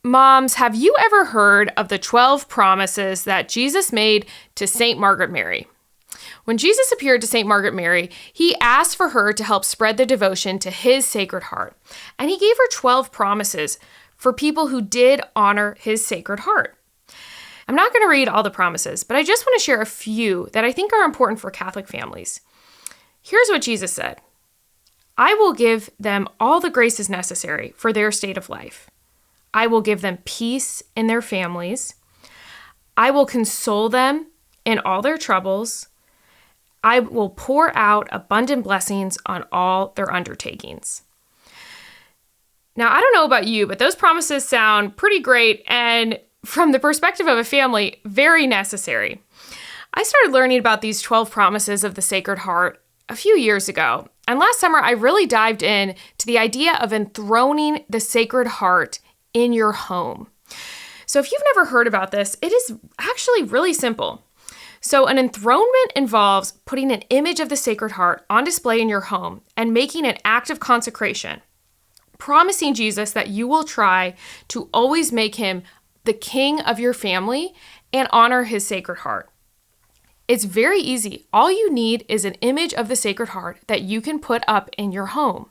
Moms, have you ever heard of the 12 promises that Jesus made to St. Margaret Mary? When Jesus appeared to St. Margaret Mary, he asked for her to help spread the devotion to his Sacred Heart. And he gave her 12 promises for people who did honor his Sacred Heart. I'm not going to read all the promises, but I just want to share a few that I think are important for Catholic families. Here's what Jesus said. I will give them all the graces necessary for their state of life. I will give them peace in their families. I will console them in all their troubles. I will pour out abundant blessings on all their undertakings. Now, I don't know about you, but those promises sound pretty great and, from the perspective of a family, very necessary. I started learning about these 12 promises of the Sacred Heart a few years ago, and last summer I really dived in to the idea of enthroning the Sacred Heart in your home. So if you've never heard about this, it is actually really simple. So an enthronement involves putting an image of the Sacred Heart on display in your home and making an act of consecration, promising Jesus that you will try to always make him the king of your family and honor his Sacred Heart. It's very easy. All you need is an image of the Sacred Heart that you can put up in your home.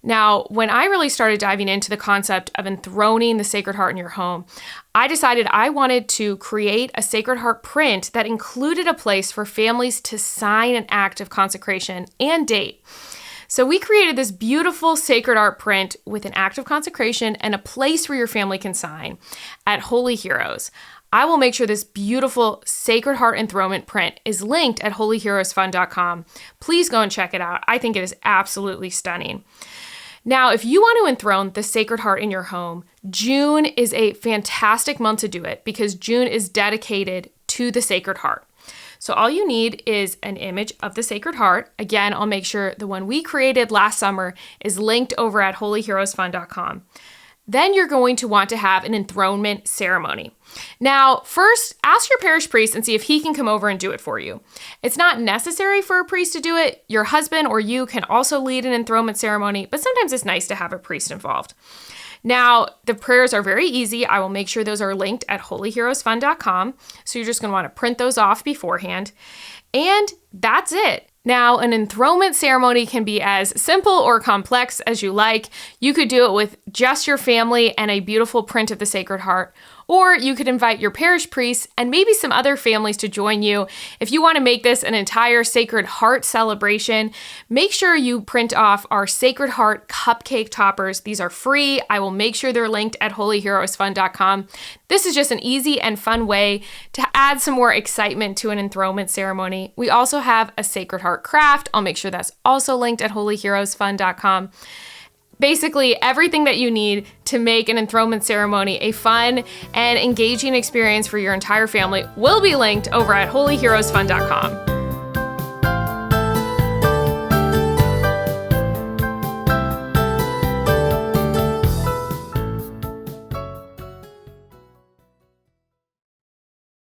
Now, when I really started diving into the concept of enthroning the Sacred Heart in your home, I decided I wanted to create a Sacred Heart print that included a place for families to sign an act of consecration and date. So we created this beautiful Sacred Heart print with an act of consecration and a place where your family can sign at Holy Heroes. I will make sure this beautiful Sacred Heart enthronement print is linked at holyheroesfund.com. Please go and check it out. I think it is absolutely stunning. Now, if you want to enthrone the Sacred Heart in your home, June is a fantastic month to do it because June is dedicated to the Sacred Heart. So all you need is an image of the Sacred Heart. Again, I'll make sure the one we created last summer is linked over at holyheroesfund.com. Then you're going to want to have an enthronement ceremony. Now, first, ask your parish priest and see if he can come over and do it for you. It's not necessary for a priest to do it. Your husband or you can also lead an enthronement ceremony, but sometimes it's nice to have a priest involved. Now, the prayers are very easy. I will make sure those are linked at holyheroesfund.com. So you're just going to want to print those off beforehand. And that's it. Now, an enthronement ceremony can be as simple or complex as you like. You could do it with just your family and a beautiful print of the Sacred Heart, or you could invite your parish priest and maybe some other families to join you. If you want to make this an entire Sacred Heart celebration, make sure you print off our Sacred Heart cupcake toppers. These are free. I will make sure they're linked at holyheroesfund.com. This is just an easy and fun way to add some more excitement to an enthronement ceremony. We also have a Sacred Heart craft. I'll make sure that's also linked at holyheroesfund.com. Basically, everything that you need to make an enthronement ceremony a fun and engaging experience for your entire family will be linked over at holyheroesfund.com.